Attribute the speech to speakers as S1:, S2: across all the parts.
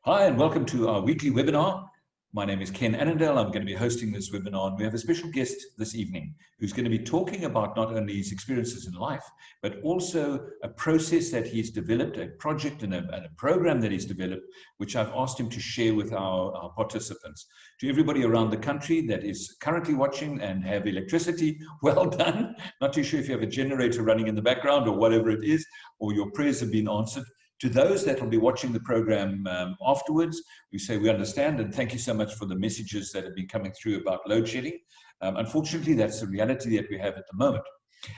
S1: Hi, and welcome to our weekly webinar. My name is Ken Annandale. I'm going to be hosting this webinar, and we have a special guest this evening who's going to be talking about not only his experiences in life, but also a process that he's developed, a project and a program that he's developed, which I've asked him to share with our participants. To everybody around the country that is currently watching and have electricity, well done. Not too sure if you have a generator running in the background or whatever it is, or your prayers have been answered. To those that will be watching the program afterwards, we say we understand and thank you so much for the messages that have been coming through about load shedding. Unfortunately, that's the reality that we have at the moment.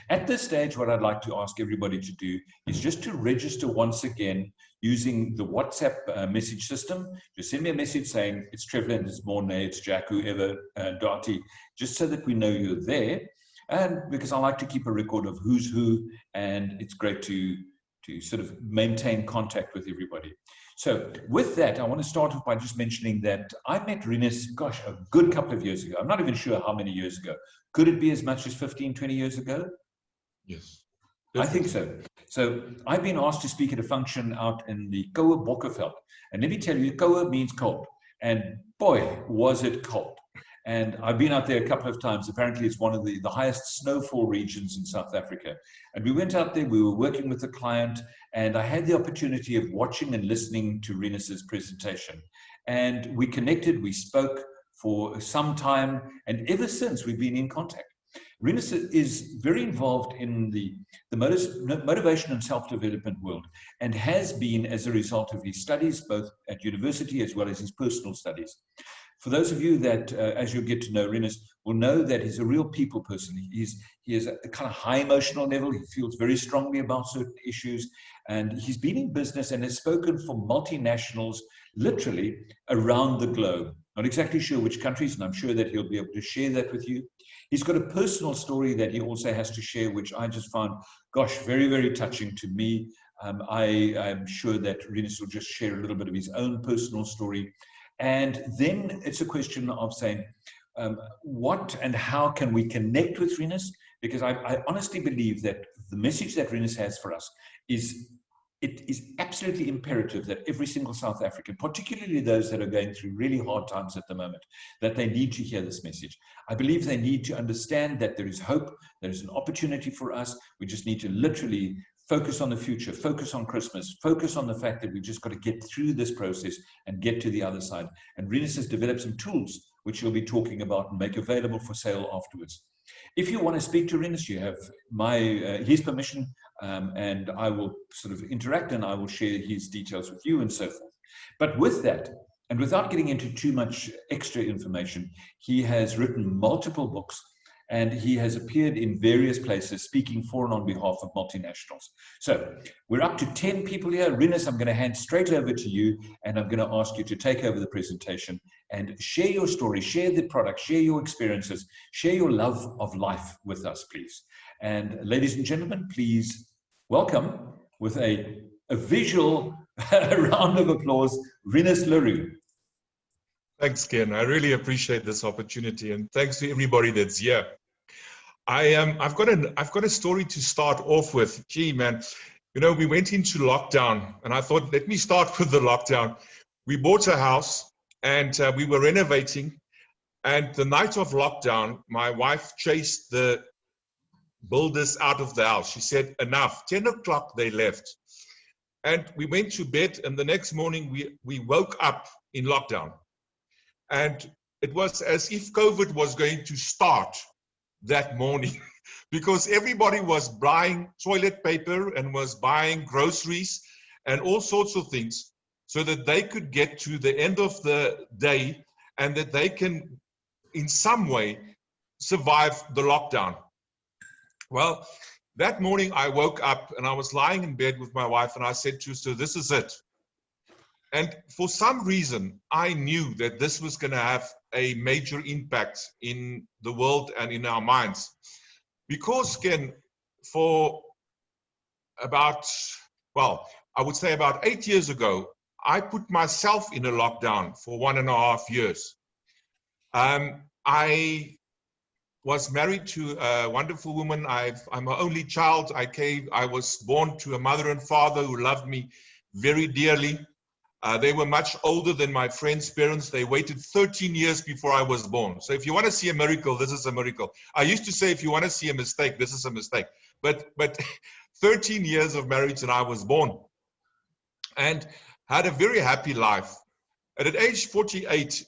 S1: At this stage, what I'd like to ask everybody to do is just to register once again using the WhatsApp message system. Just send me a message saying it's Trevor and it's Morne, it's Jack, whoever, Darty, just so that we know you're there. And because I like to keep a record of who's who, and it's great to sort of maintain contact with everybody. So with that, I want to start off by just mentioning that I met Rinus, gosh, a good couple of years ago. I'm not even sure how many years ago. Could it be as much as 15, 20 years ago?
S2: Yes.
S1: Definitely. I think so. So I've been asked to speak at a function out in the Koa Bokkerveld. And let me tell you, Koa means cold. And boy, was it cold. And I've been out there a couple of times. Apparently, it's one of the highest snowfall regions in South Africa. And we went out there, we were working with the client, and I had the opportunity of watching and listening to Rinus's presentation. And we connected, we spoke for some time, and ever since we've been in contact. Rinus is very involved in the motivation and self-development world, and has been as a result of his studies, both at university as well as his personal studies. For those of you that, as you get to know Rinus, will know that he's a real people person. He has a kind of high emotional level. He feels very strongly about certain issues. And he's been in business and has spoken for multinationals literally around the globe. Not exactly sure which countries, and I'm sure that he'll be able to share that with you. He's got a personal story that he also has to share, which I just found, gosh, very, very touching to me. I'm sure that Rinus will just share a little bit of his own personal story. And then it's a question of saying, what and how can we connect with Rinus? Because I honestly believe that the message that Rinus has for us is, it is absolutely imperative that every single South African, particularly those that are going through really hard times at the moment, that they need to hear this message. I believe they need to understand that there is hope, there is an opportunity for us. We just need to literally focus on the future, focus on Christmas, focus on the fact that we've just got to get through this process and get to the other side. And Rinus has developed some tools which he'll be talking about and make available for sale afterwards. If you want to speak to Rinus, you have his permission, and I will sort of interact and I will share his details with you and so forth. But with that, and without getting into too much extra information, he has written multiple books, and he has appeared in various places speaking for and on behalf of multinationals. So we're up to 10 people here. Rinus, I'm going to hand straight over to you, and I'm going to ask you to take over the presentation and share your story, share the product, share your experiences, share your love of life with us, please. And ladies and gentlemen, please welcome with a visual round of applause, Rinus le Roux.
S2: Thanks, Ken. I really appreciate this opportunity, and thanks to everybody that's here. I've got a story to start off with. Gee, man, you know, we went into lockdown, and I thought, let me start with the lockdown. We bought a house, and we were renovating. And the night of lockdown, my wife chased the builders out of the house. She said, enough. 10 o'clock, they left. And we went to bed, and the next morning, we woke up in lockdown. And it was as if COVID was going to start that morning because everybody was buying toilet paper and was buying groceries and all sorts of things so that they could get to the end of the day and that they can, in some way, survive the lockdown. Well, that morning I woke up and I was lying in bed with my wife and I said to her, so this is it. And for some reason, I knew that this was going to have a major impact in the world and in our minds. Because, Ken, for about, well, I would say about 8 years ago, I put myself in a lockdown for 1.5 years. I was married to a wonderful woman. I'm an only child. I was born to a mother and father who loved me very dearly. They were much older than my friends' parents. They waited 13 years before I was born. So if you want to see a miracle, this is a miracle. I used to say, if you want to see a mistake, this is a mistake. But 13 years of marriage and I was born and had a very happy life. And at age 48,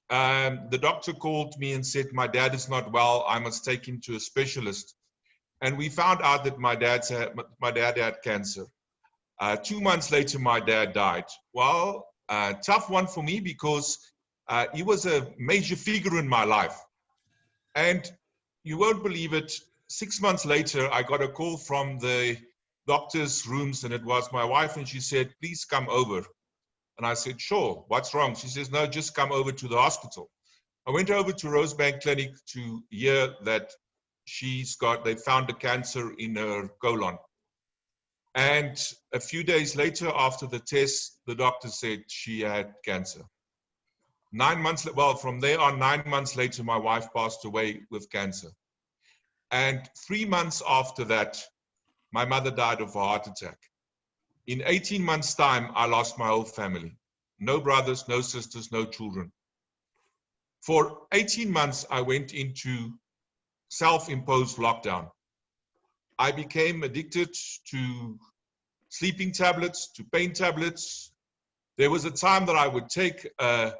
S2: the doctor called me and said, my dad is not well. I must take him to a specialist. And we found out that my dad had cancer. 2 months later, my dad died. Well, tough one for me because he was a major figure in my life. And you won't believe it, 6 months later, I got a call from the doctor's rooms, and it was my wife, and she said, please come over. And I said, sure, what's wrong? She says, no, just come over to the hospital. I went over to Rosebank Clinic to hear that they found a cancer in her colon. And a few days later, after the test, the doctor said she had cancer. 9 months, well, from there on, 9 months later, my wife passed away with cancer. And 3 months after that, my mother died of a heart attack. In 18 months' time, I lost my whole family. No brothers, no sisters, no children. For 18 months, I went into self-imposed lockdown. I became addicted to sleeping tablets, to pain tablets. There was a time that I would take a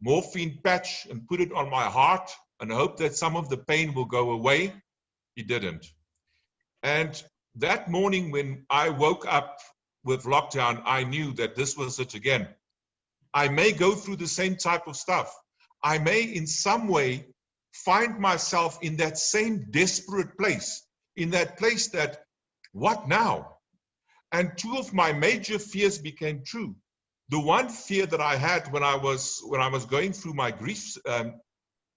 S2: morphine patch and put it on my heart and hope that some of the pain will go away. It didn't. And that morning when I woke up with lockdown, I knew that this was it again. I may go through the same type of stuff. I may in some way find myself in that same desperate place, in that place that, what now? And two of my major fears became true. The one fear that I had when I was going through my grief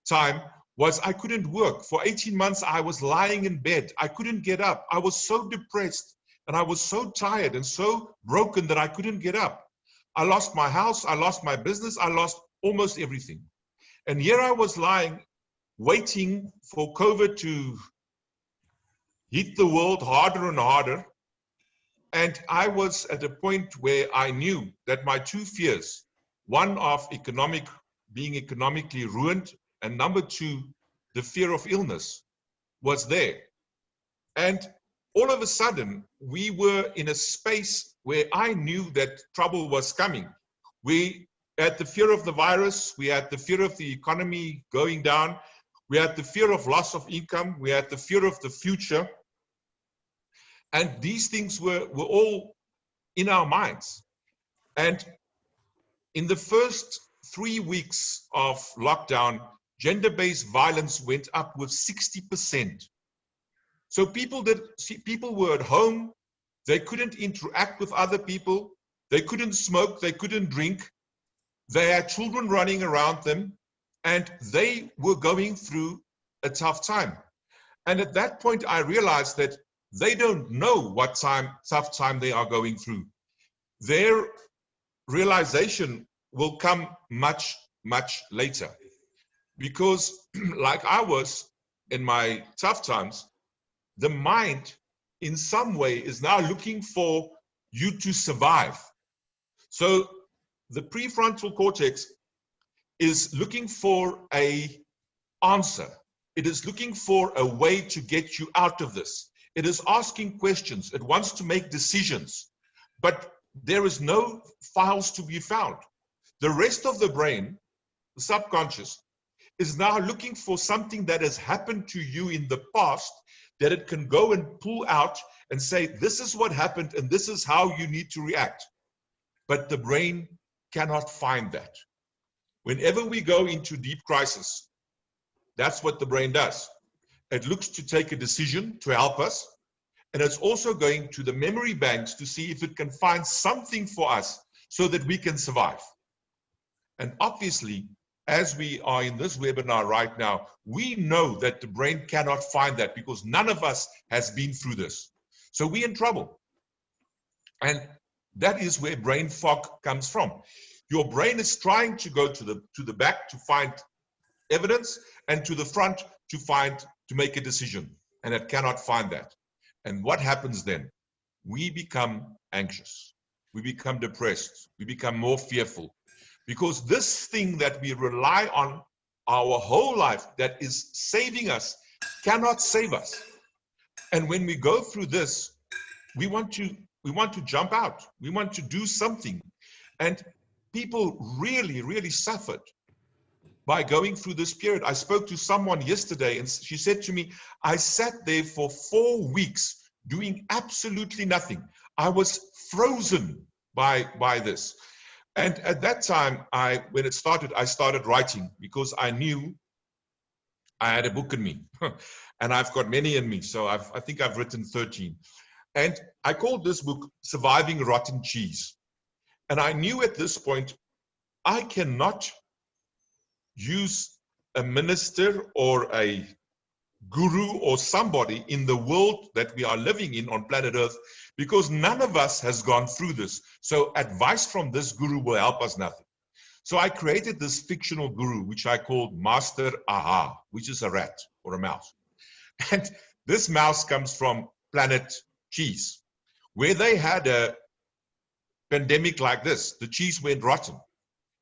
S2: time was I couldn't work. For 18 months, I was lying in bed. I couldn't get up. I was so depressed and I was so tired and so broken that I couldn't get up. I lost my house. I lost my business. I lost almost everything. And here I was lying, waiting for COVID to hit the world harder and harder. And I was at a point where I knew that my two fears, one of being economically ruined, and number two, the fear of illness, was there. And all of a sudden, we were in a space where I knew that trouble was coming. We had the fear of the virus, we had the fear of the economy going down, we had the fear of loss of income, we had the fear of the future. And these things were all in our minds. And in the first 3 weeks of lockdown, gender-based violence went up with 60%. So people were at home, they couldn't interact with other people, they couldn't smoke, they couldn't drink, they had children running around them, and they were going through a tough time. And at that point, I realized that they don't know what tough time they are going through. Their realization will come much, much later. Because like I was in my tough times, the mind in some way is now looking for you to survive. So the prefrontal cortex is looking for an answer. It is looking for a way to get you out of this. It is asking questions. It wants to make decisions, but there is no files to be found. The rest of the brain, the subconscious, is now looking for something that has happened to you in the past that it can go and pull out and say, this is what happened and this is how you need to react. But the brain cannot find that. Whenever we go into deep crisis, that's what the brain does. It looks to take a decision to help us, and it's also going to the memory banks to see if it can find something for us so that we can survive. And obviously, as we are in this webinar right now, we know that the brain cannot find that because none of us has been through this. So we're in trouble. And that is where brain fog comes from. Your brain is trying to go to the back to find evidence and to the front to make a decision, and it cannot find that. And what happens then? We become anxious. we become depressed, we become more fearful. Because this thing that we rely on our whole life that is saving us cannot save us. And when we go through this, we want to jump out. We want to do something. And people really, really suffered by going through this period. I spoke to someone yesterday and she said to me, I sat there for 4 weeks doing absolutely nothing. I was frozen by this. And at that time, when it started, I started writing because I knew I had a book in me. And I've got many in me. So I think I've written 13. And I called this book Surviving Rotten Cheese. And I knew at this point, I cannot use a minister or a guru or somebody in the world that we are living in on planet Earth, because none of us has gone through this. So advice from this guru will help us nothing. So I created this fictional guru, which I called Master Aha, which is a rat or a mouse. And this mouse comes from planet Cheese, where they had a pandemic like this. The cheese went rotten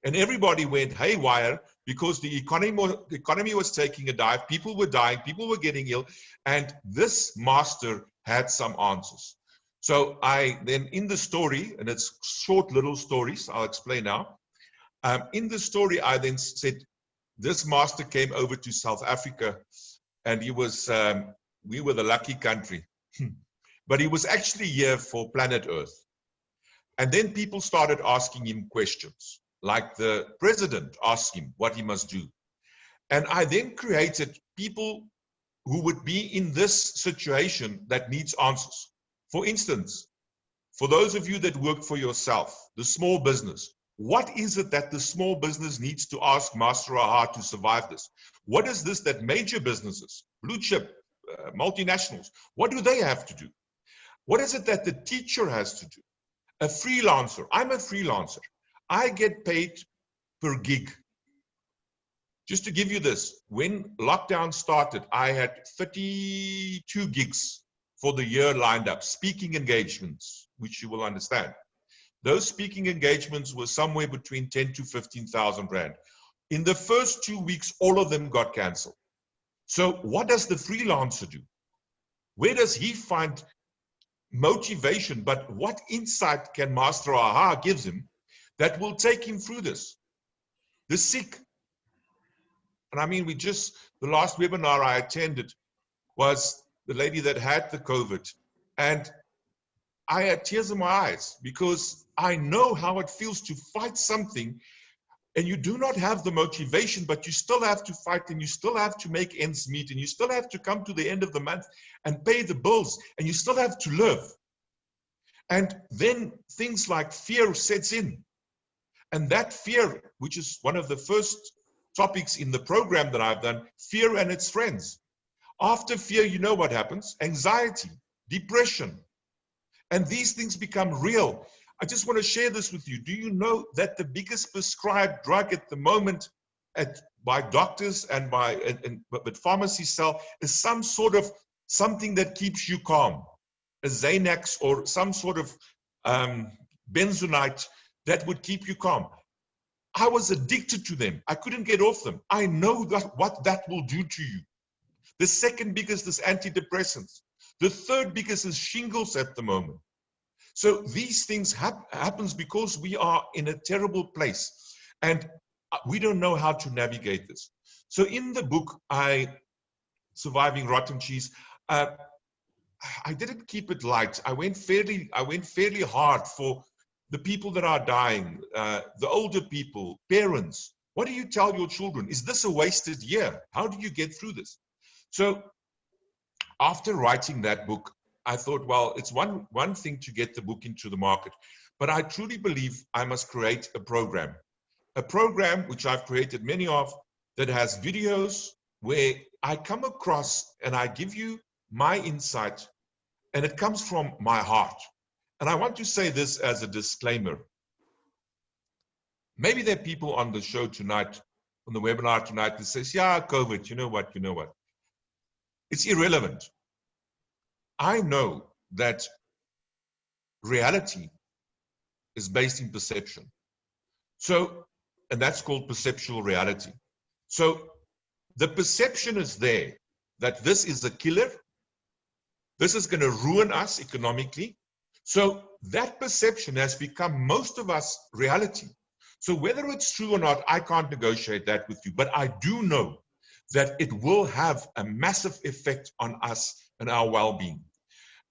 S2: and everybody went haywire because the economy was taking a dive. People were dying, people were getting ill, and this master had some answers. So I then, in the story, and it's short little stories, I'll explain now. In the story, I then said, this master came over to South Africa, and he was, we were the lucky country, but he was actually here for planet Earth. And then people started asking him questions, like the president asked him what he must do. And I then created people who would be in this situation that needs answers. For instance, for those of you that work for yourself, the small business, what is it that the small business needs to ask Master Aha to survive this? What is this that major businesses, blue chip, multinationals, what do they have to do? What is it that the teacher has to do? A freelancer, I'm a freelancer. I get paid per gig. Just to give you this, when lockdown started, I had 32 gigs for the year lined up, speaking engagements, which you will understand. Those speaking engagements were somewhere between 10 to 15,000 Rand. In the first 2 weeks, all of them got canceled. So what does the freelancer do? Where does he find motivation? But what insight can Master Aha gives him that will take him through this? The sick. And I mean, the last webinar I attended was the lady that had the COVID. And I had tears in my eyes because I know how it feels to fight something and you do not have the motivation, but you still have to fight and you still have to make ends meet and you still have to come to the end of the month and pay the bills and you still have to live. And then things like fear sets in. And that fear, which is one of the first topics in the program that I've done, fear and its friends. After fear, you know what happens? Anxiety, depression. And these things become real. I just want to share this with you. Do you know that the biggest prescribed drug at the moment by doctors and but pharmacies sell is some sort of something that keeps you calm, a Xanax or some sort of benzoate that would keep you calm. I was addicted to them. I couldn't get off them. I know what that will do to you. The second biggest is antidepressants. The third biggest is shingles at the moment. So these things happens because we are in a terrible place and we don't know how to navigate this. So in the book, Surviving Rotten Cheese, I didn't keep it light. I went fairly hard for the people that are dying, the older people, parents. What do you tell your children? Is this a wasted year? How do you get through this? So after writing that book, I thought, well, it's one thing to get the book into the market, but I truly believe I must create a program which I've created many of, that has videos where I come across and I give you my insight and it comes from my heart. And I want to say this as a disclaimer. Maybe there are people on the show tonight, on the webinar tonight, that says, yeah, COVID, you know what? It's irrelevant. I know that reality is based in perception. So, and that's called perceptual reality. So the perception is there that this is a killer. This is going to ruin us economically. So that perception has become most of us reality. So whether it's true or not, I can't negotiate that with you, but I do know that it will have a massive effect on us and our well-being.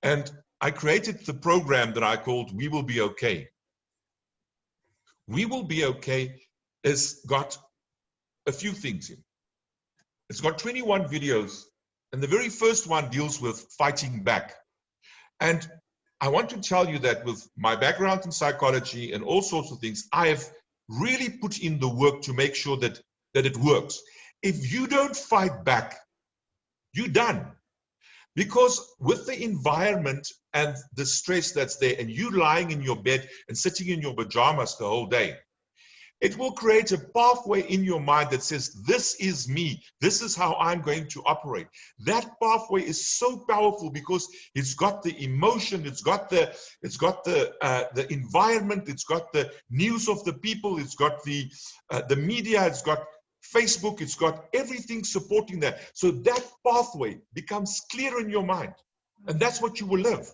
S2: And I created the program that I called We Will Be Okay. We Will Be Okay has got a few things in. It's got 21 videos, and the very first one deals with fighting back. And I want to tell you that with my background in psychology and all sorts of things, I have really put in the work to make sure that it works. If you don't fight back, you're done. Because with the environment and the stress that's there, and you lying in your bed and sitting in your pajamas the whole day, it will create a pathway in your mind that says, this is me. This is how I'm going to operate. That pathway is so powerful because it's got the emotion, it's got the environment, it's got the news of the people, it's got the media, it's got Facebook, it's got everything supporting that. So that pathway becomes clear in your mind, and that's what you will live.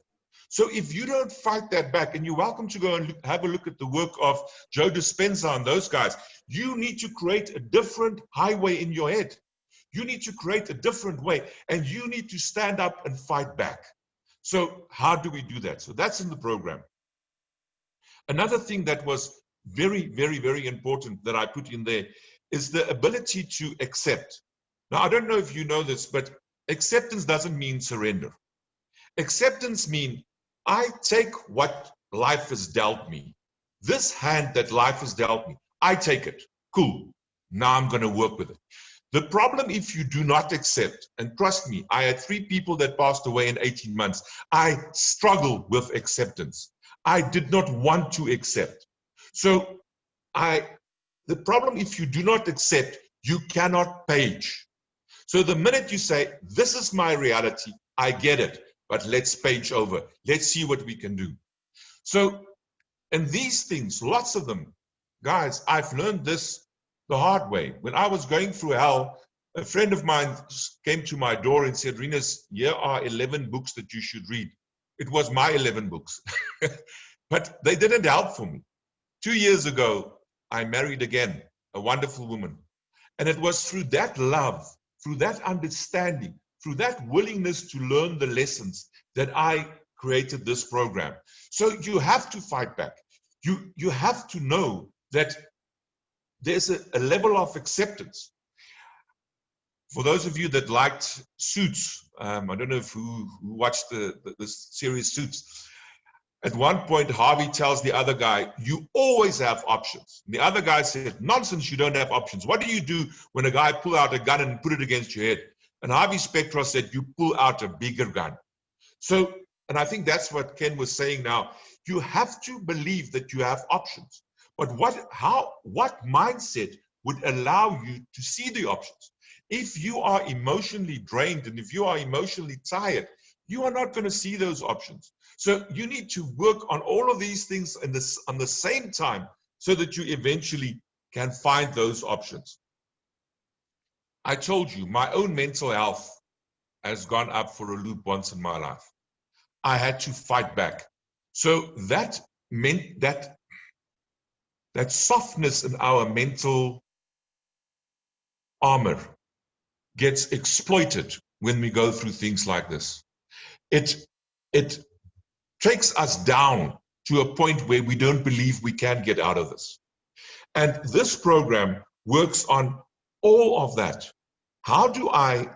S2: So if you don't fight that back, and you're welcome to go and have a look at the work of Joe Dispenza and those guys, you need to create a different highway in your head. You need to create a different way, and you need to stand up and fight back. So how do we do that? So that's in the program. Another thing that was very, very, very important that I put in there is the ability to accept. Now, I don't know if you know this, but acceptance doesn't mean surrender. Acceptance means I take what life has dealt me. This hand that life has dealt me, I take it. Cool. Now I'm going to work with it. The problem if you do not accept, and trust me, I had 3 people that passed away in 18 months. I struggled with acceptance. I did not want to accept. So the problem if you do not accept, you cannot page. So the minute you say, this is my reality, I get it, but let's page over. Let's see what we can do. So, and these things, lots of them, guys, I've learned this the hard way. When I was going through hell, a friend of mine came to my door and said, Rinus, here are 11 books that you should read. It was my 11 books, but they didn't help for me. 2 years ago, I married again, a wonderful woman. And it was through that love, through that understanding, through that willingness to learn the lessons that I created this program. So you have to fight back. You have to know that there's a level of acceptance. For those of you that liked Suits, I don't know if who watched the series Suits. At one point, Harvey tells the other guy, you always have options. And the other guy said, nonsense, you don't have options. What do you do when a guy pull out a gun and put it against your head? And Harvey Specter said, you pull out a bigger gun. So, and I think that's what Ken was saying now. You have to believe that you have options. But what mindset would allow you to see the options? If you are emotionally drained and if you are emotionally tired, you are not going to see those options. So you need to work on all of these things on the same time so that you eventually can find those options. I told you, my own mental health has gone up for a loop once in my life. I had to fight back. So that meant that softness in our mental armor gets exploited when we go through things like this. It takes us down to a point where we don't believe we can get out of this. And this program works on all of that. How do I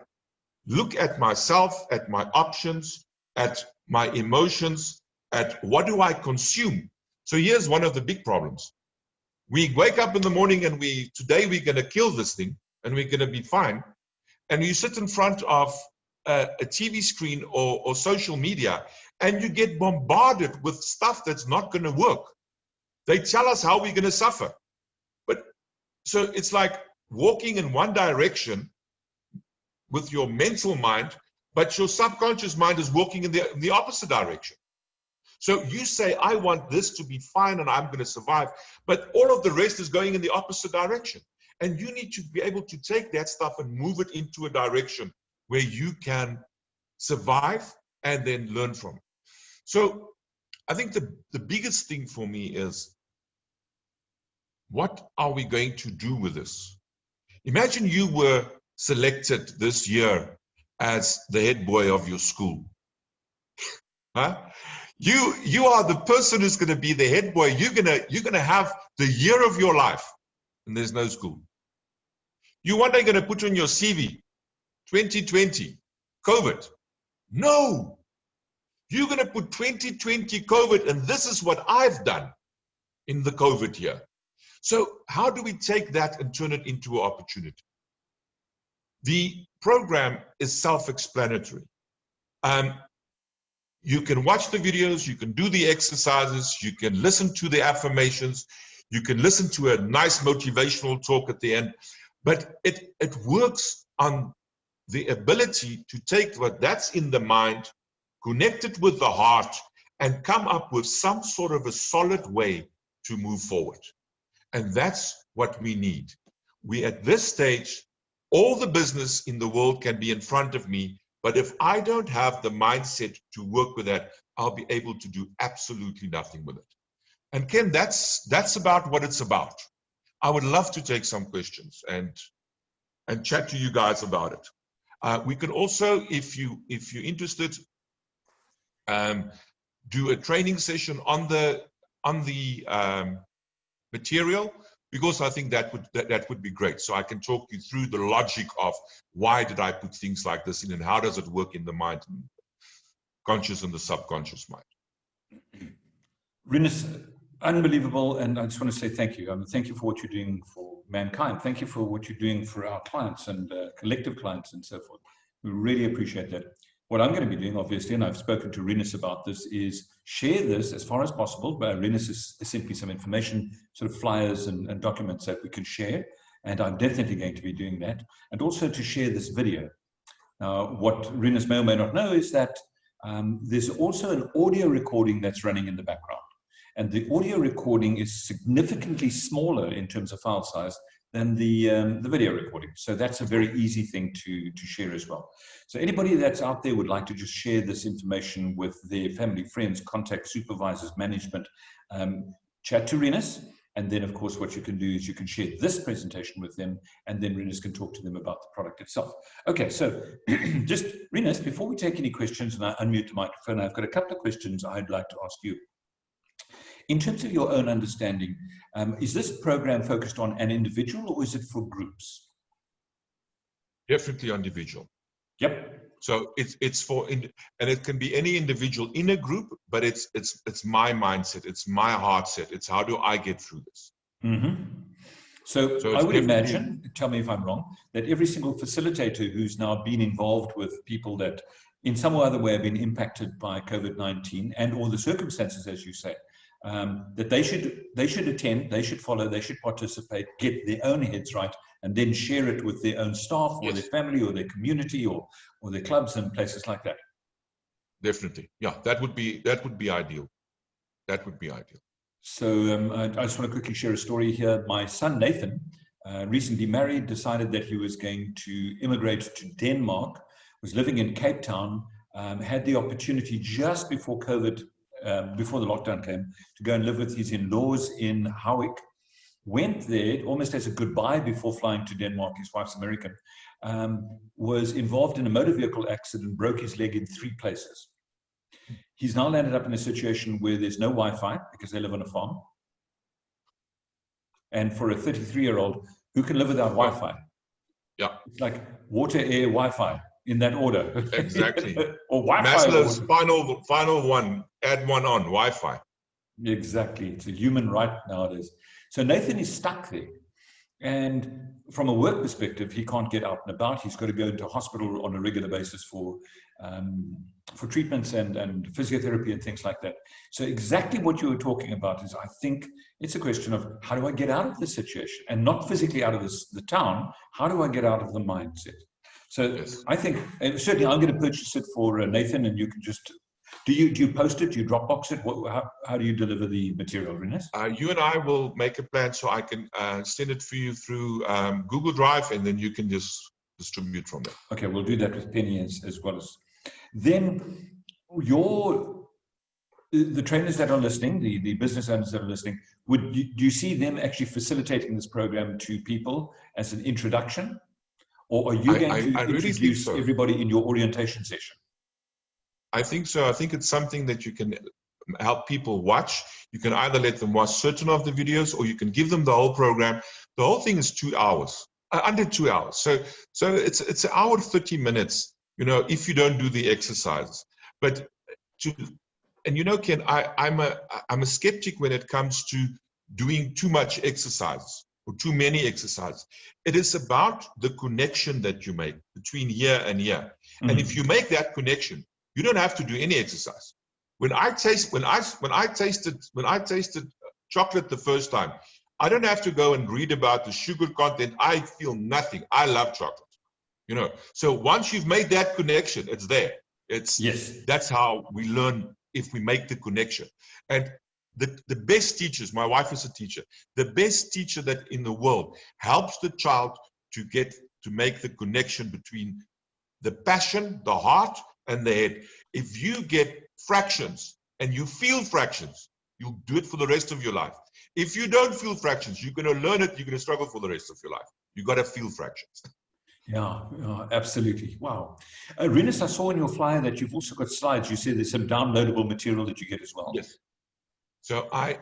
S2: look at myself, at my options, at my emotions, at what do I consume? So here's one of the big problems. We wake up in the morning and today we're going to kill this thing and we're going to be fine. And you sit in front of a TV screen or social media and you get bombarded with stuff that's not going to work. They tell us how we're going to suffer. But so it's like walking in one direction with your mental mind, but your subconscious mind is walking in the opposite direction. So you say, I want this to be fine and I'm going to survive, but all of the rest is going in the opposite direction. And you need to be able to take that stuff and move it into a direction where you can survive and then learn from it. So I think the biggest thing for me is, what are we going to do with this? Imagine you were selected this year as the head boy of your school. Huh? You are the person who's going to be the head boy. You're gonna have the year of your life, and there's no school. You one day going to put on your CV, 2020, COVID. No, you're going to put 2020 COVID, and this is what I've done in the COVID year. So how do we take that and turn it into an opportunity? The program is self-explanatory. You can watch the videos, you can do the exercises, you can listen to the affirmations, you can listen to a nice motivational talk at the end, but it works on the ability to take that's in the mind, connect it with the heart, and come up with some sort of a solid way to move forward. And that's what we need. We, at this stage, all the business in the world can be in front of me, but if I don't have the mindset to work with that, I'll be able to do absolutely nothing with it. And Ken, that's about what it's about. I would love to take some questions and chat to you guys about it. We can also, if you're interested, do a training session on the material, because I think that would be great. So I can talk you through the logic of why did I put things like this in, and how does it work in the mind, conscious and the subconscious mind.
S1: Rinus, unbelievable, and I just want to say thank you. Thank you for what you're doing for mankind. Thank you for what you're doing for our clients and collective clients and so forth. We really appreciate that. What I'm going to be doing, obviously, and I've spoken to Rinus about this, is share this as far as possible. But Rinus is simply some information, sort of flyers and documents that we can share. And I'm definitely going to be doing that. And also to share this video. Now, what Rinus may or may not know is that there's also an audio recording that's running in the background. And the audio recording is significantly smaller in terms of file size than the video recording. So that's a very easy thing to share as well. So anybody that's out there would like to just share this information with their family, friends, contact supervisors, management, chat to Rinus. And then, of course, what you can do is you can share this presentation with them, and then Rinus can talk to them about the product itself. Okay, so just Rinus, before we take any questions, and I unmute the microphone, I've got a couple of questions I'd like to ask you. In terms of your own understanding, is this program focused on an individual, or is it for groups?
S2: Definitely individual.
S1: Yep.
S2: So it's for, and it can be any individual in a group, but it's my mindset, it's my heart set, it's how do I get through this.
S1: Mm-hmm. So I would imagine, tell me if I'm wrong, that every single facilitator who's now been involved with people that in some or other way have been impacted by COVID-19 and all the circumstances, as you say, that they should attend, they should follow, they should participate, get their own heads right, and then share it with their own staff or their family or their community or their clubs and places like that.
S2: Definitely, yeah, that would be ideal. That would be ideal.
S1: So I just want to quickly share a story here. My son Nathan, recently married, decided that he was going to immigrate to Denmark, was living in Cape Town, had the opportunity just before COVID, before the lockdown came, to go and live with his in-laws in Howick. Went there almost as a goodbye before flying to Denmark. His wife's American. Was involved in a motor vehicle accident, broke his leg in 3 places. He's now landed up in a situation where there's no Wi-Fi because they live on a farm. And for a 33-year-old, who can live without Wi-Fi?
S2: Yeah.
S1: It's like water, air, Wi-Fi in that order.
S2: Exactly.
S1: Or Wi-Fi.
S2: Maslow's final one, add one on, Wi-Fi.
S1: Exactly. It's a human right nowadays. So Nathan is stuck there. And from a work perspective, he can't get out and about. He's got to go into hospital on a regular basis for treatments and physiotherapy and things like that. So exactly what you were talking about is, I think it's a question of how do I get out of this situation, and not physically out of the town. How do I get out of the mindset? So yes. I think certainly I'm going to purchase it for Nathan, and you can just Do you post it? Do you Dropbox it? How do you deliver the material, Rinus?
S2: You and I will make a plan so I can send it for you through Google Drive, and then you can just distribute from there.
S1: Okay, we'll do that with Penny as well as. Then the trainers that are listening, the business owners that are listening, do you see them actually facilitating this program to people as an introduction? Or are you going to introduce everybody in your orientation session?
S2: I think so. I think it's something that you can help people watch. You can either let them watch certain of the videos, or you can give them the whole program. The whole thing is 2 hours, under 2 hours. So it's an hour 30 minutes, you know, if you don't do the exercises. But and you know, Ken, I'm a skeptic when it comes to doing too much exercise or too many exercises. It is about the connection that you make between here and here. Mm-hmm. And if you make that connection, you don't have to do any exercise. When I tasted chocolate the first time, I don't have to go and read about the sugar content. I feel nothing. I love chocolate. You know, so once you've made that connection, it's there. That's how we learn, if we make the connection. And the best teachers, my wife is a teacher, the best teacher that in the world helps the child to make the connection between the passion, the heart, and the head. If you get fractions and you feel fractions, you'll do it for the rest of your life. If you don't feel fractions, you're going to learn it, you're going to struggle for the rest of your life. You got to feel fractions.
S1: Yeah, absolutely. Wow. Rinus, I saw in your flyer that you've also got slides. You said there's some downloadable material that you get as well.
S2: Yes. So I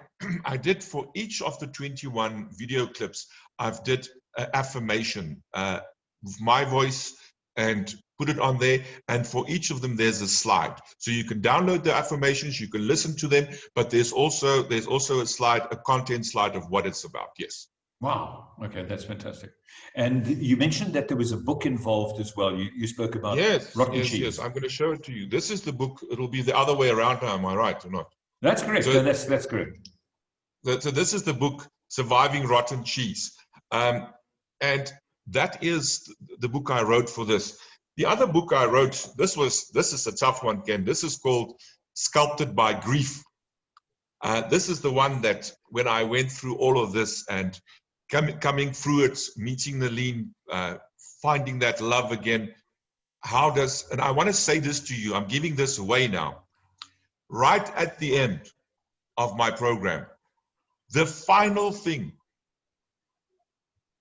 S2: did, for each of the 21 video clips, I've did an affirmation with my voice and put it on there. And for each of them, there's a slide. So you can download the affirmations, you can listen to them, but there's also a slide, a content slide of what it's about. Yes.
S1: Wow. Okay, that's fantastic. And you mentioned that there was a book involved as well. You spoke about rotten cheese.
S2: Yes. I'm going to show it to you. This is the book. It'll be the other way around now. Am I right or not?
S1: That's correct. So, that's correct.
S2: So this is the book, Surviving Rotten Cheese. And that is the book I wrote for this. The other book I wrote, this is a tough one, Ken. This is called Sculpted by Grief. This is the one that when I went through all of this and coming through it, meeting the lean, finding that love again, and I want to say this to you, I'm giving this away now. Right at the end of my program, the final thing,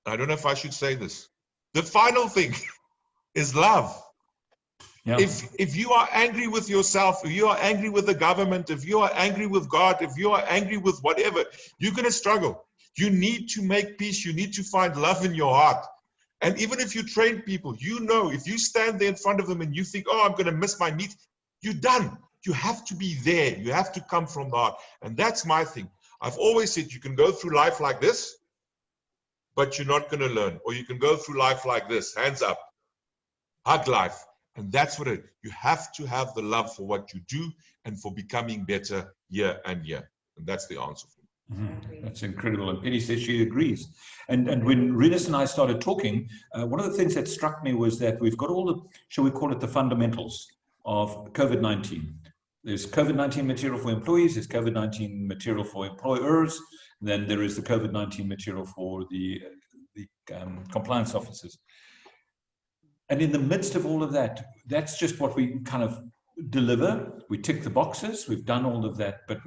S2: I don't know if I should say this, the final thing is love. Yeah. If you are angry with yourself, if you are angry with the government, if you are angry with God, if you are angry with whatever, you're going to struggle. You need to make peace. You need to find love in your heart. And even if you train people, you know, if you stand there in front of them and you think, oh, I'm going to miss my meet, you're done. You have to be there. You have to come from the heart. And that's my thing. I've always said you can go through life like this, but you're not going to learn. Or you can go through life like this, hands up, hug life. And that's what you have to have the love for what you do and for becoming better year and year. And that's the answer for me.
S1: Mm-hmm. That's incredible. And Penny says she agrees. And when Rinus and I started talking, one of the things that struck me was that we've got all the, shall we call it the fundamentals of COVID-19. There's COVID-19 material for employees, there's COVID-19 material for employers, then there is the COVID-19 material for the compliance officers. And in the midst of all of that, that's just what we kind of deliver. We tick the boxes, we've done all of that, but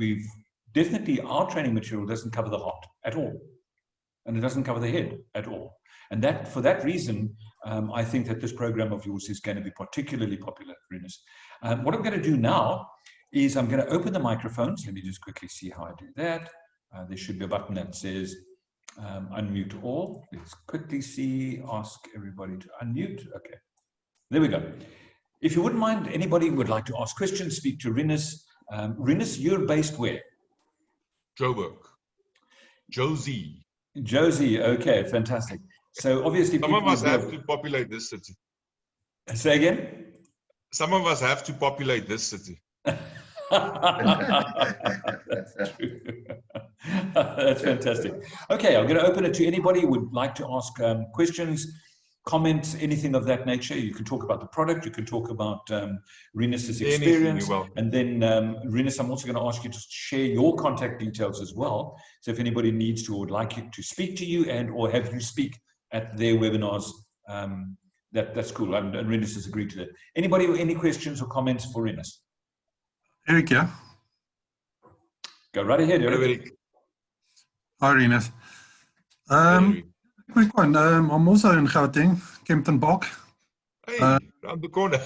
S1: our training material doesn't cover the heart at all. And it doesn't cover the head at all. And for that reason, I think that this program of yours is going to be particularly popular, Rinus. What I'm going to do now is I'm going to open the microphones. Let me just quickly see how I do that. There should be a button that says unmute all. Let's quickly ask everybody to unmute. Okay, there we go. If you wouldn't mind, anybody would like to ask questions, speak to Rinus. Rinus, you're based where?
S2: Joburg. Josie,
S1: okay, fantastic. So obviously
S2: some of us have to populate this city.
S1: Say again?
S2: Some of us have to populate this city.
S1: That's true. That's fantastic. Okay, I'm going to open it to anybody who would like to ask questions. comments, anything of that nature. You can talk about the product. You can talk about Rinus's
S2: Anything
S1: experience.
S2: you will.
S1: And then, Rinus, I'm also going to ask you to share your contact details as well. So if anybody needs to or would like you to speak to you and or have you speak at their webinars, that's cool. And Rinus has agreed to that. Anybody with any questions or comments for Rinus?
S3: Eric, yeah?
S1: Go right ahead, Eric.
S3: Hi, Rinus. Quick one. I'm also in Gauteng, Kempton Park.
S2: Hey, around the corner.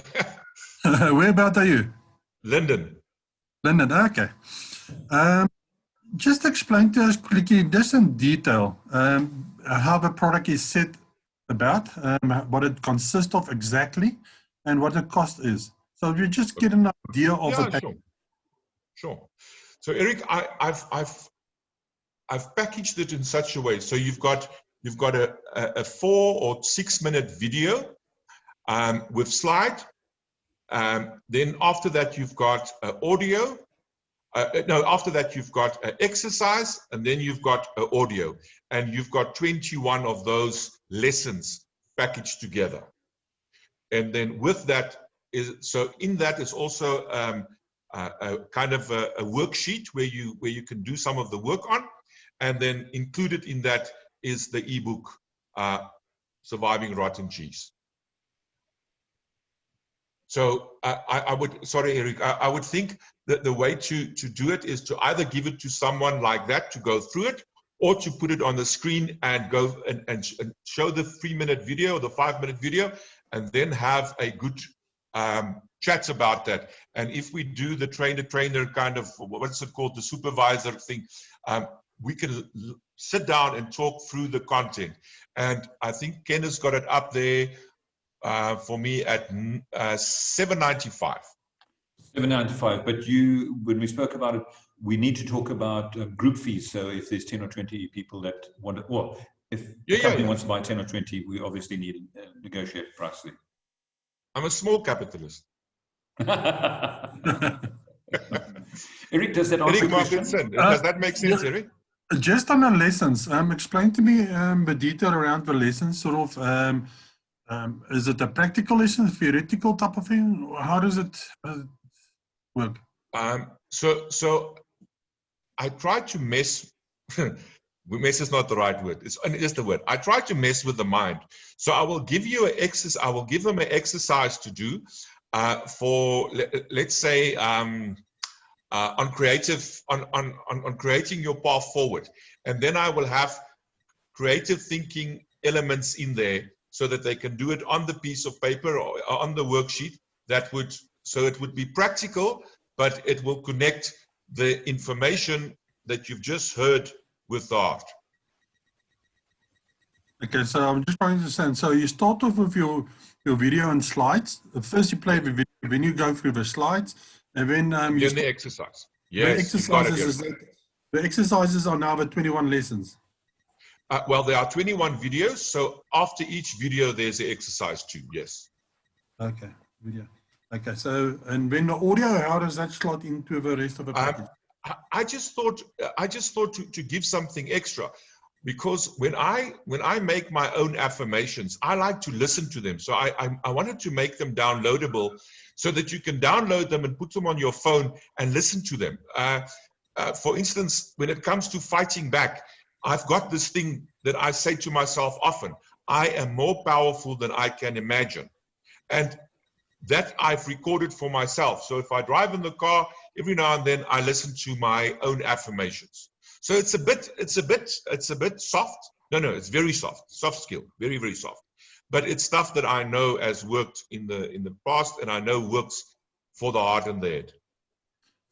S3: Where about are you?
S2: London.
S3: London, okay. Just explain to us quickly, just in detail, how the product is set about, what it consists of exactly, and what the cost is. So you just get an idea of it.
S2: Sure. So Eric, I've packaged it in such a way. So you've got a 4 or 6 minute video with slide. Then after that you've got audio. After that you've got an exercise, and then you've got audio, and you've got 21 of those lessons packaged together. And then with that in that is also a kind of a worksheet where you can do some of the work on, and then included in that is the ebook Surviving Rotten Cheese. So sorry, Eric, I would think that the way to do it is to either give it to someone like that to go through it, or to put it on the screen and go and show the 3-minute video or the 5-minute video, and then have a good chats about that. And if we do the trainer kind of, what's it called, the supervisor thing, we can sit down and talk through the content. And I think Ken has got it up there for me at $7.95.
S1: $7.95. But when we spoke about it, we need to talk about group fees. So if there's 10 or 20 people that want it, well, if the company wants to buy 10 or 20, we obviously need a negotiated price there.
S2: I'm a small capitalist.
S1: Eric, does that answer your question?
S2: Does that make sense, Eric?
S3: Just on the lessons, explain to me the detail around the lessons, sort of, is it a practical lesson, theoretical type of thing? How does it work?
S2: So I try to mess, mess is not the right word, it is the word. I try to mess with the mind. So I will give you an exercise, I will give them an exercise to do for, let's say, on creating your path forward. And then I will have creative thinking elements in there so that they can do it on the piece of paper or on the worksheet. So it would be practical, but it will connect the information that you've just heard with the art.
S3: Okay, so I'm just trying to understand. So you start off with your video and slides. First you play the video, then you go through the slides, and then
S2: the exercise. Yes,
S3: the exercises are now the 21 lessons.
S2: Well, there are 21 videos, so after each video there's an exercise too. Yes.
S3: Okay, video. Okay, so and then the audio, how does that slot into the rest of the package?
S2: I just thought to give something extra, because when I make my own affirmations, I like to listen to them. So I wanted to make them downloadable so that you can download them and put them on your phone and listen to them. For instance, when it comes to fighting back, I've got this thing that I say to myself often: I am more powerful than I can imagine. And that I've recorded for myself. So if I drive in the car, every now and then I listen to my own affirmations. So it's a bit soft. No, it's very soft skill, very, very soft. But it's stuff that I know has worked in the past, and I know works for the heart and the head.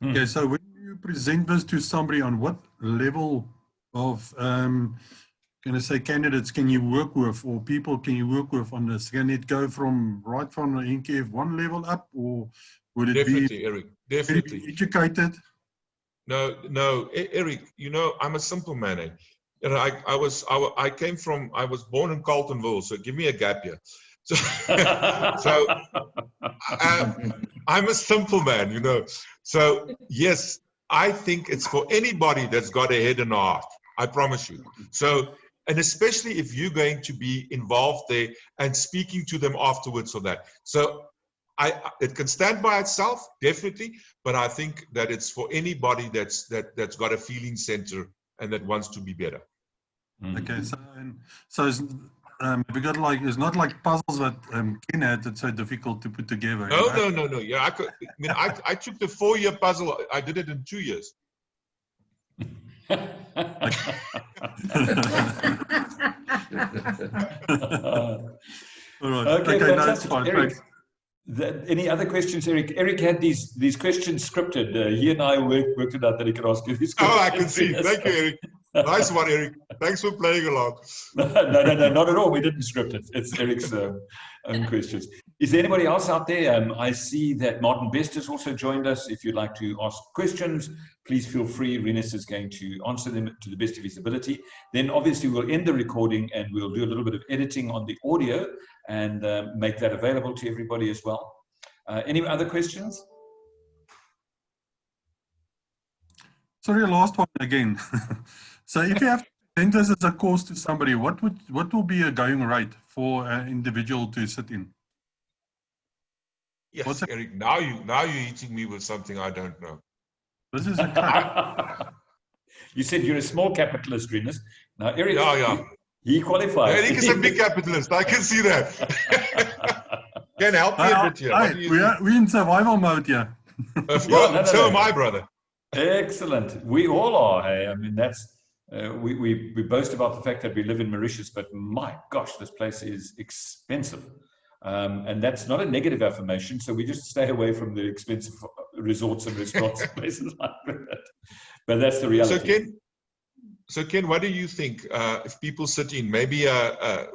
S3: Okay, so when you present this to somebody, on what level of can I say candidates can you work with, or people can you work with on this? Can it go from the NKF 1 level up, or would it
S2: definitely, Eric, definitely
S3: be educated?
S2: No, Eric, you know, I'm a simple man. You know, I was born in Carltonville, so give me a gap here. So, I'm a simple man, you know. So yes, I think it's for anybody that's got a head and a heart. I promise you. So And especially if you're going to be involved there and speaking to them afterwards or that. So it can stand by itself, definitely, but I think that it's for anybody that's got a feeling center and that wants to be better.
S3: Okay, so we got like, it's not like puzzles that Ken had, it's so difficult to put together.
S2: No. Yeah, I took the 4-year puzzle. I did it in 2 years.
S3: All right.
S1: Okay,
S3: Okay, no, it's fine.
S1: Eric, any other questions, Eric? Eric had these questions scripted. He and I worked it out that he could ask you these questions.
S2: Oh, I can see. Thank you, Eric. Nice one, Eric. Thanks for playing along.
S1: No, not at all. We didn't script it. It's Eric's own questions. Is there anybody else out there? I see that Martin Best has also joined us. If you'd like to ask questions, please feel free. Rinus is going to answer them to the best of his ability. Then obviously we'll end the recording and we'll do a little bit of editing on the audio and make that available to everybody as well. Any other questions?
S3: Sorry, last one again. So if you have to present this as a course to somebody, what will be a going rate for an individual to sit in?
S2: Yes, Eric, now you're hitting me with something I don't know.
S3: This is a cut.
S1: You said you're a small capitalist, Rinus. Now, Eric, he qualifies.
S2: Eric is a big capitalist. I can see that. Can help me a bit here.
S3: We're in survival mode here.
S2: So am I, brother.
S1: Excellent. We all are. Hey? I mean, that's we boast about the fact that we live in Mauritius, but my gosh, this place is expensive. And that's not a negative affirmation. So we just stay away from the expensive resorts and restaurants and places like that. But that's the reality.
S2: So Ken, what do you think? If people sit in, maybe I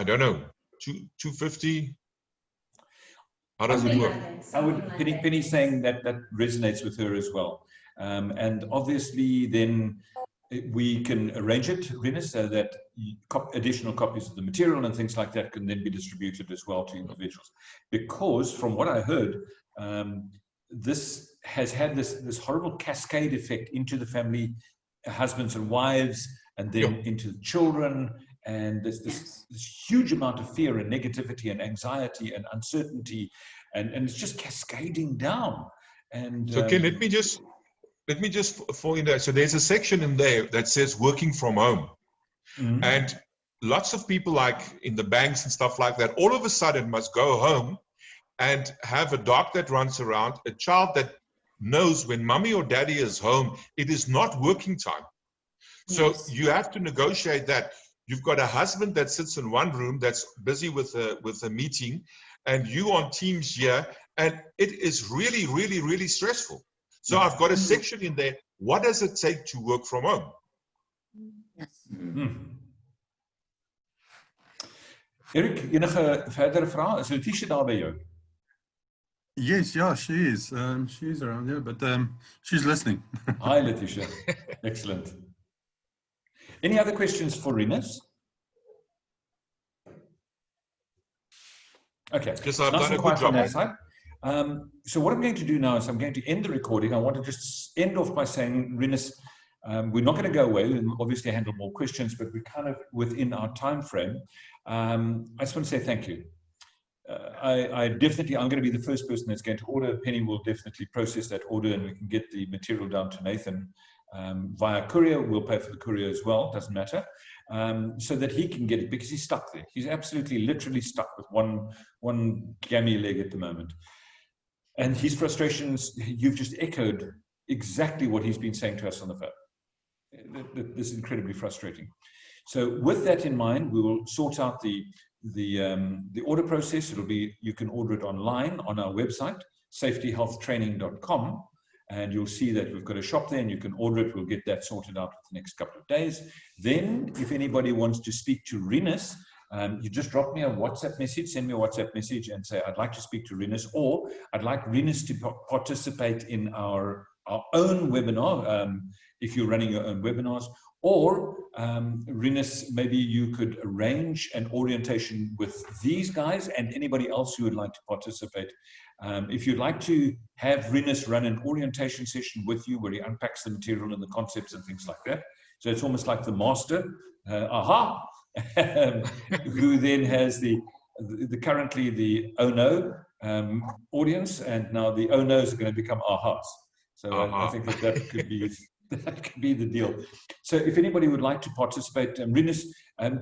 S2: don't know, 250. How does it work?
S1: Penny's saying that resonates with her as well. And obviously then we can arrange it, Rinus, so that additional copies of the material and things like that can then be distributed as well to individuals. Because from what I heard, this has had this horrible cascade effect into the family, husbands and wives, and then into the children. And there's this huge amount of fear and negativity and anxiety and uncertainty, and it's just cascading down. And
S2: so, Ken, let me just fall in there. So there's a section in there that says working from home, and lots of people, like in the banks and stuff like that, all of a sudden must go home and have a dog that runs around, a child that knows when mommy or daddy is home, it is not working time. So you have to negotiate that. You've got a husband that sits in one room that's busy with a meeting, and you on Teams here, and it is really, really, really stressful. So I've got a section in there. What does it take to work from home?
S1: Eric, enige verdere vrae? Is Letitia daar by jou?
S3: Yes, yeah, she is. She's around here, but she's listening.
S1: Hi, Letitia. Excellent. Any other questions for Rinus? Okay.
S2: Yes, I've done a good job.
S1: So what I'm going to do now is I'm going to end the recording. I want to just end off by saying, Rinus, we're not going to go away and obviously handle more questions, but we're kind of within our time frame. I just want to say thank you. I'm going to be the first person that's going to order. Penny will definitely process that order, and we can get the material down to Nathan via courier. We'll pay for the courier as well, doesn't matter, so that he can get it, because he's stuck there. He's absolutely literally stuck with one gammy leg at the moment. And his frustrations, you've just echoed exactly what he's been saying to us on the phone. This is incredibly frustrating. So with that in mind, we will sort out the order process. It'll be, you can order it online on our website, safetyhealthtraining.com, and you'll see that we've got a shop there and you can order it. We'll get that sorted out for the next couple of days. Then if anybody wants to speak to Rinus, you just drop me a WhatsApp message, send me a WhatsApp message and say, I'd like to speak to Rinus, or I'd like Rinus to participate in our own webinar, if you're running your own webinars. Or Rinus, maybe you could arrange an orientation with these guys and anybody else who would like to participate. If you'd like to have Rinus run an orientation session with you where he unpacks the material and the concepts and things like that. So it's almost like the master Aha, who then has the currently the Oh No audience, and now the Oh No's are going to become Ahas. So I think that could be the deal. So if anybody would like to participate, Rinus,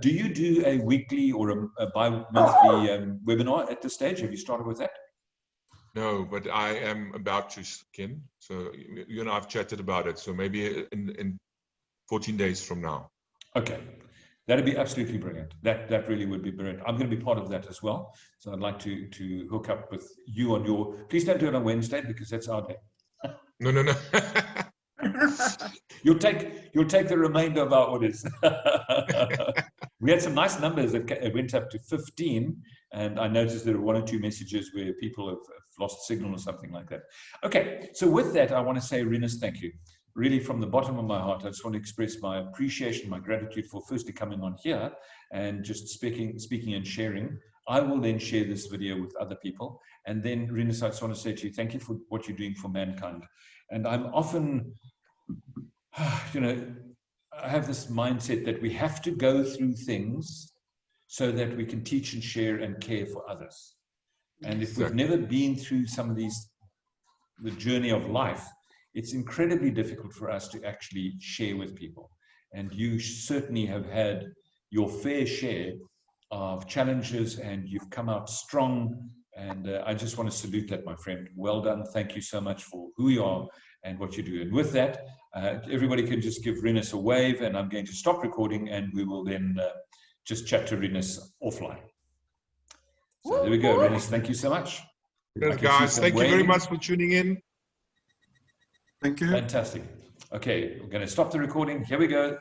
S1: do you do a weekly or a bi-monthly webinar at this stage? Have you started with that?
S2: No, but I am about to, Ken. So you and I have chatted about it. So maybe in 14 days from now.
S1: Okay. That'd be absolutely brilliant. That really would be brilliant. I'm going to be part of that as well. So I'd like to hook up with you on your, please don't do it on Wednesday because that's our day.
S2: No.
S1: You'll take the remainder of our orders. We had some nice numbers. It went up to 15, and I noticed there are 1 or 2 messages where people have lost signal or something like that. Okay, so with that, I want to say, Rinus, thank you. Really, from the bottom of my heart, I just want to express my appreciation, my gratitude for firstly coming on here and just speaking and sharing. I will then share this video with other people. And then, Rinus, I just want to say to you, thank you for what you're doing for mankind. And I'm often, I have this mindset that we have to go through things so that we can teach and share and care for others. And if we've never been through some of the journey of life, it's incredibly difficult for us to actually share with people. And you certainly have had your fair share of challenges, and you've come out strong. And I just want to salute that, my friend. Well done. Thank you so much for who you are and what you do. And with that, everybody can just give Rinus a wave, and I'm going to stop recording, and we will then just chat to Rinus offline. So there we go, Rinus. Thank you so much.
S2: Good, guys. Thank you very much for tuning in.
S3: Thank you.
S1: Fantastic. Okay, we're going to stop the recording. Here we go.